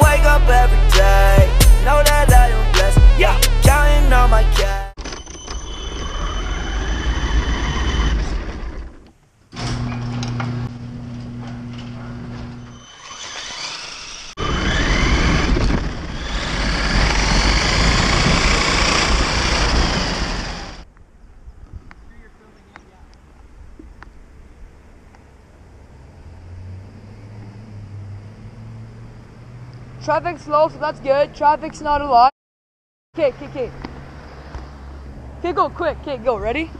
Wake up every day, know that I am blessed. Yeah, counting on my cash. Traffic's slow, so that's good. Traffic's not a lot. Okay, go quick. Okay, go. Ready?